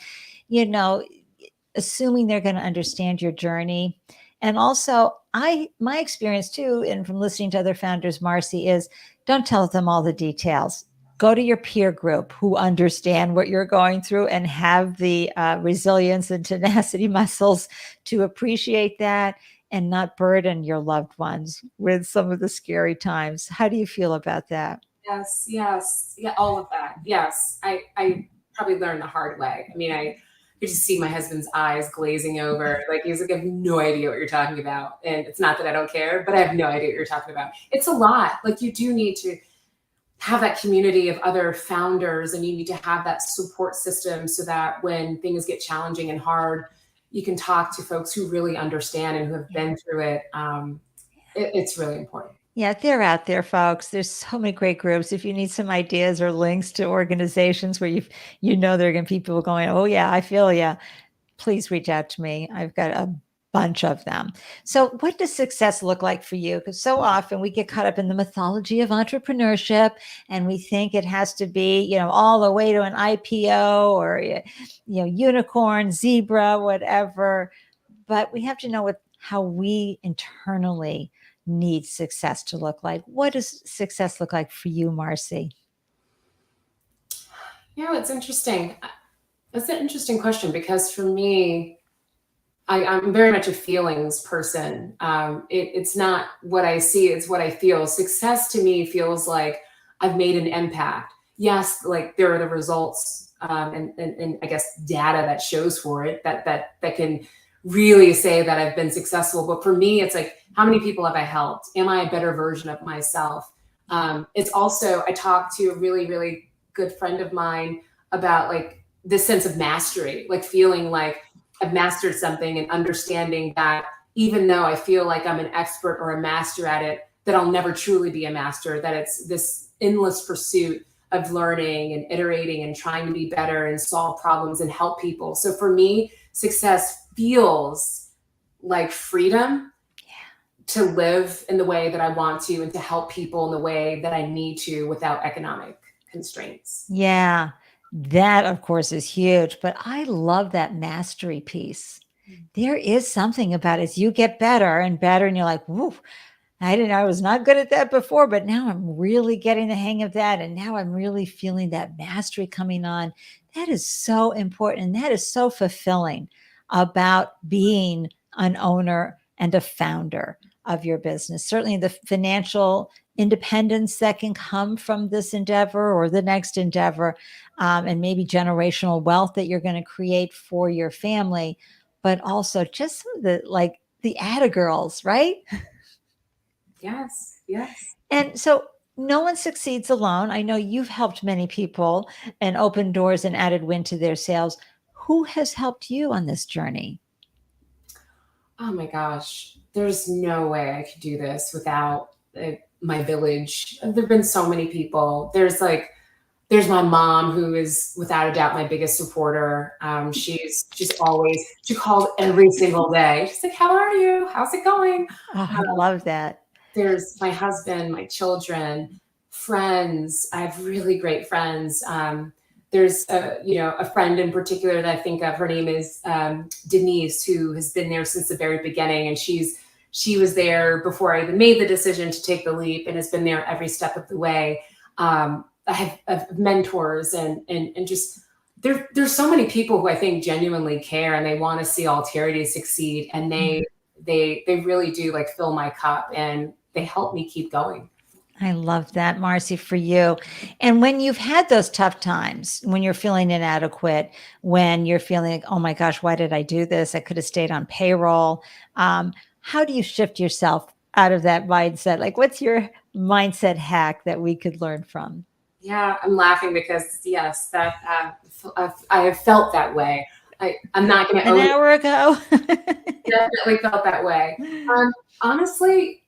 assuming they're going to understand your journey. And also my experience too, and from listening to other founders, Marcie, is don't tell them all the details. Go to your peer group who understand what you're going through and have the resilience and tenacity muscles to appreciate that and not burden your loved ones with some of the scary times. How do you feel about that? Yes. Yeah, all of that. Yes. I probably learned the hard way. I mean, I could just see my husband's eyes glazing over. Like he's like, I have no idea what you're talking about. And it's not that I don't care, but I have no idea what you're talking about. It's a lot. Like you do need to have that community of other founders, and you need to have that support system so that when things get challenging and hard, you can talk to folks who really understand and who have been through it. It's really important. Yeah, they're out there, folks. There's so many great groups. If you need some ideas or links to organizations where there are going to be people going, oh yeah, I feel ya, please reach out to me. I've got a bunch of them. So what does success look like for you? Because so often we get caught up in the mythology of entrepreneurship and we think it has to be, all the way to an IPO or, unicorn, zebra, whatever. But we have to know how we internally need success to look like. What does success look like for you, Marcie? It's interesting. That's an interesting question because for me, I'm very much a feelings person. It's not what I see, it's what I feel. Success to me feels like I've made an impact. Yes, like there are the results and I guess data that shows for it that can really say that I've been successful. But for me, it's like, how many people have I helped? Am I a better version of myself? It's also, I talked to a really, really good friend of mine about like this sense of mastery, like feeling like I've mastered something and understanding that even though I feel like I'm an expert or a master at it, that I'll never truly be a master, that it's this endless pursuit of learning and iterating and trying to be better and solve problems and help people. So for me, success feels like freedom to live in the way that I want to and to help people in the way that I need to without economic constraints. Yeah. That, of course, is huge, but I love that mastery piece. There is something about it. As you get better and better, and you're like, whoo, I was not good at that before, but now I'm really getting the hang of that. And now I'm really feeling that mastery coming on. That is so important. And that is so fulfilling. about being an owner and a founder of your business. Certainly the financial independence that can come from this endeavor or the next endeavor, and maybe generational wealth that you're going to create for your family, but also just some of the Atta girls, right? Yes, yes. And so no one succeeds alone. I know you've helped many people and opened doors and added wind to their sails. Who has helped you on this journey? Oh my gosh, there's no way I could do this without my village. There've been so many people. There's my mom, who is without a doubt my biggest supporter. She calls every single day. She's like, "How are you? How's it going?" Oh, I love that. There's my husband, my children, friends. I have really great friends. There's a friend in particular that I think of. Her name is Denise, who has been there since the very beginning, and she was there before I even made the decision to take the leap, and has been there every step of the way. I have mentors and just there's so many people who I think genuinely care, and they want to see Alterity succeed, and they really do like fill my cup, and they help me keep going. I love that, Marcie, for you. And when you've had those tough times, when you're feeling inadequate, when you're feeling like, oh my gosh, why did I do this? I could have stayed on payroll. How do you shift yourself out of that mindset? Like, what's your mindset hack that we could learn from? Yeah, I'm laughing because yes, that I have felt that way. I'm not going to An hour ago. Definitely felt that way. Honestly,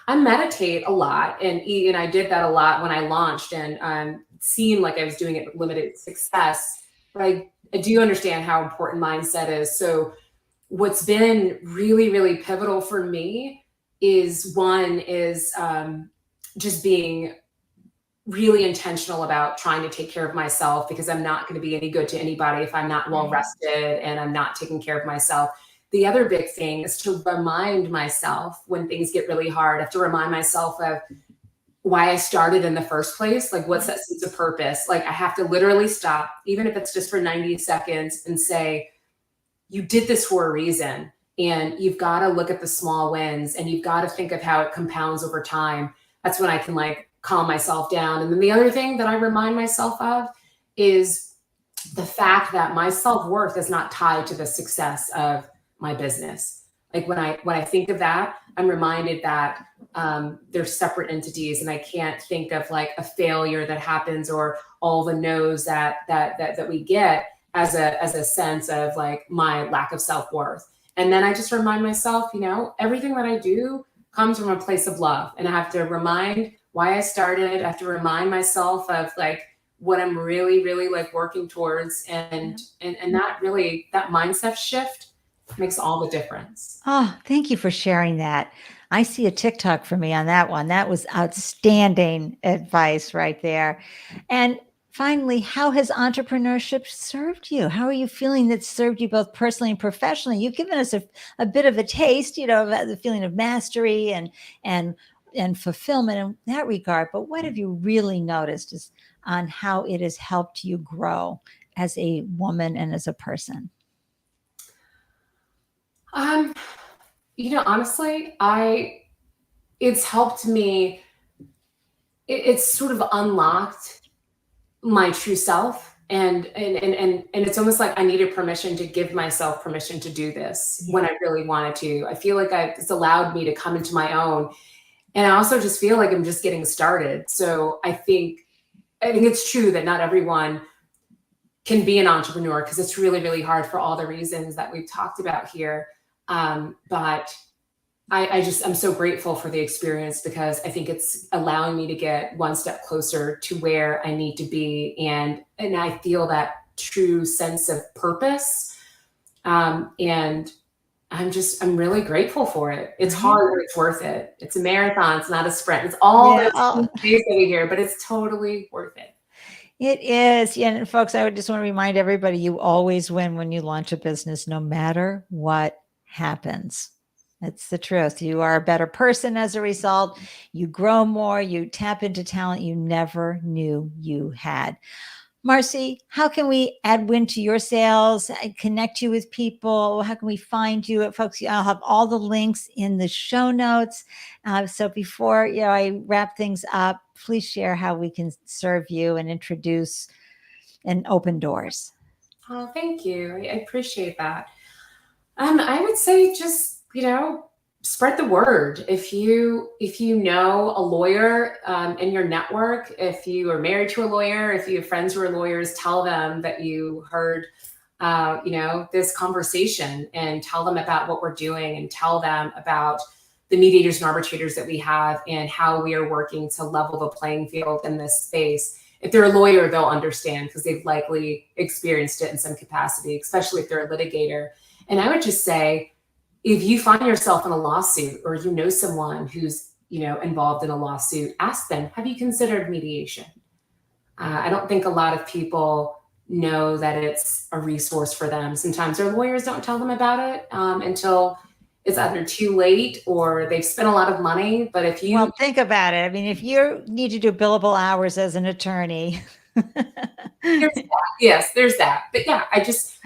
I meditate a lot, and I did that a lot when I launched, and seemed like I was doing it with limited success. But I do understand how important mindset is. So what's been really, really pivotal for me is just being really intentional about trying to take care of myself, because I'm not going to be any good to anybody if I'm not well rested and I'm not taking care of myself. The other big thing is to remind myself when things get really hard. I have to remind myself of why I started in the first place. Like, what's that sense of purpose? Like, I have to literally stop, even if it's just for 90 seconds, and say, you did this for a reason. And you've got to look at the small wins, and you've got to think of how it compounds over time. That's when I can calm myself down. And then the other thing that I remind myself of is the fact that my self-worth is not tied to the success of my business. Like, when I think of that, I'm reminded that they're separate entities, and I can't think of like a failure that happens or all the no's that we get as a sense of like my lack of self-worth. And then I just remind myself, everything that I do comes from a place of love, and I have to remind why I started. I have to remind myself of like what I'm really, really like working towards, and that mindset shift makes all the difference. Oh, thank you for sharing that. I see a TikTok for me on that one. That was outstanding advice right there. And finally, how has entrepreneurship served you? How are you feeling that served you both personally and professionally? You've given us a bit of a taste, of the feeling of mastery and fulfillment in that regard. But what have you really noticed is on how it has helped you grow as a woman and as a person? Honestly, it's helped me. It's sort of unlocked my true self, and it's almost like I needed permission to give myself permission to do this when I really wanted to. I feel like it's allowed me to come into my own, and I also just feel like I'm just getting started. So I think it's true that not everyone can be an entrepreneur, because it's really, really hard for all the reasons that we've talked about here. But I'm so grateful for the experience, because I think it's allowing me to get one step closer to where I need to be. And I feel that true sense of purpose. And I'm really grateful for it. It's hard, but it's worth it. It's a marathon. It's not a sprint. It's all this space over here, but it's totally worth it. It is. Yeah, and folks, I would just want to remind everybody, you always win when you launch a business, no matter what happens. That's the truth. You are a better person as a result. You grow more, you tap into talent you never knew you had. Marcie, how can we add wind to your sails, connect you with people? How can we find you? Folks, I'll have all the links in the show notes. So before I wrap things up, please share how we can serve you and introduce and open doors. Oh, thank you. I appreciate that. I would say just, spread the word. If you know a lawyer in your network, if you are married to a lawyer, if you have friends who are lawyers, tell them that you heard this conversation, and tell them about what we're doing, and tell them about the mediators and arbitrators that we have and how we are working to level the playing field in this space. If they're a lawyer, they'll understand because they've likely experienced it in some capacity, especially if they're a litigator. And I would just say, if you find yourself in a lawsuit, or you know someone who's involved in a lawsuit, ask them, have you considered mediation? I don't think a lot of people know that it's a resource for them. Sometimes their lawyers don't tell them about it until it's either too late or they've spent a lot of money. But if you think about it, I mean, if you need to do billable hours as an attorney, there's that. Yes, there's that. But yeah, I just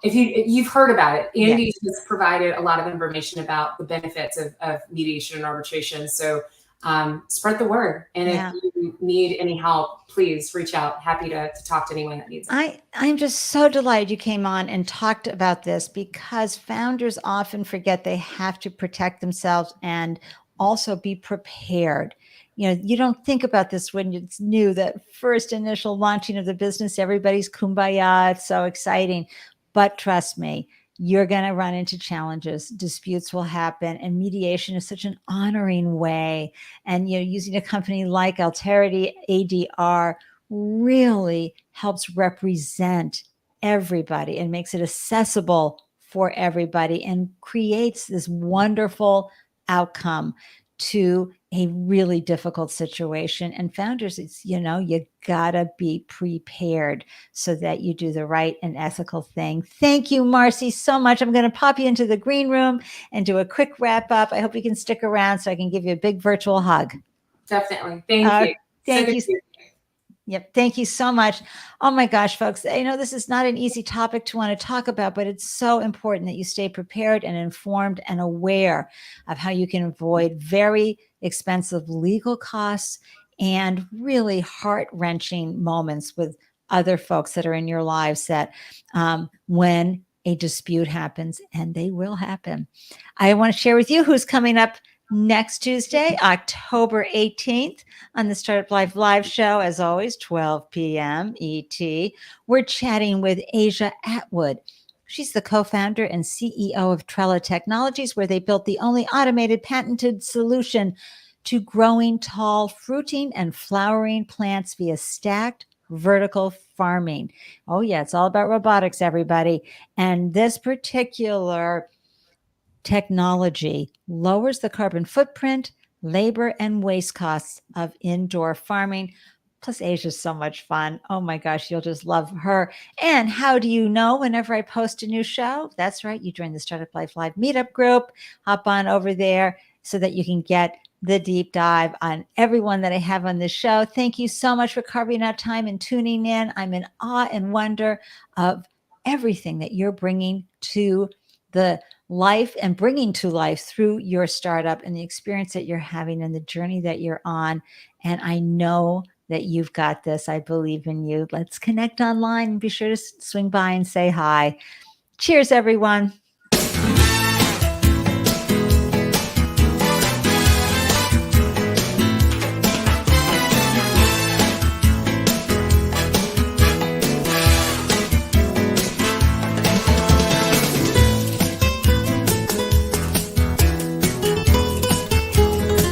if you've heard about it, Ande has provided a lot of information about the benefits of mediation and arbitration. So spread the word. And if you need any help, please reach out. Happy to talk to anyone that needs it. I'm just so delighted you came on and talked about this, because founders often forget they have to protect themselves and also be prepared. You don't think about this when it's new, that first initial launching of the business, everybody's kumbaya, it's so exciting. But trust me, you're going to run into challenges. Disputes will happen, and mediation is such an honoring way. And using a company like Alterity ADR really helps represent everybody and makes it accessible for everybody, and creates this wonderful outcome to a really difficult situation. And founders, it's, you gotta be prepared so that you do the right and ethical thing. Thank you, Marcie, so much. I'm going to pop you into the green room and do a quick wrap up. I hope you can stick around so I can give you a big virtual hug. Definitely. Thank you. Thank you. Yep. Thank you so much. Oh my gosh, folks, I know this is not an easy topic to want to talk about, but it's so important that you stay prepared and informed and aware of how you can avoid very expensive legal costs and really heart-wrenching moments with other folks that are in your lives, that when a dispute happens, and they will happen. I want to share with you who's coming up next Tuesday, October 18th, on the Startup Life Live show. As always, 12 p.m. ET. We're chatting with Asia Atwood. She's the co-founder and CEO of Trello Technologies, where they built the only automated patented solution to growing tall fruiting and flowering plants via stacked vertical farming. Oh yeah, it's all about robotics, everybody. And this particular technology lowers the carbon footprint, labor, and waste costs of indoor farming. Plus, Asia's so much fun. Oh my gosh, you'll just love her. And how do you know whenever I post a new show? That's right, you join the Startup Life Live meetup group. Hop on over there so that you can get the deep dive on everyone that I have on this show. Thank you so much for carving out time and tuning in. I'm in awe and wonder of everything that you're bringing to the life and bringing to life through your startup, and the experience that you're having and the journey that you're on. And I know that you've got this. I believe in you. Let's connect online, and be sure to swing by and say hi. Cheers, everyone.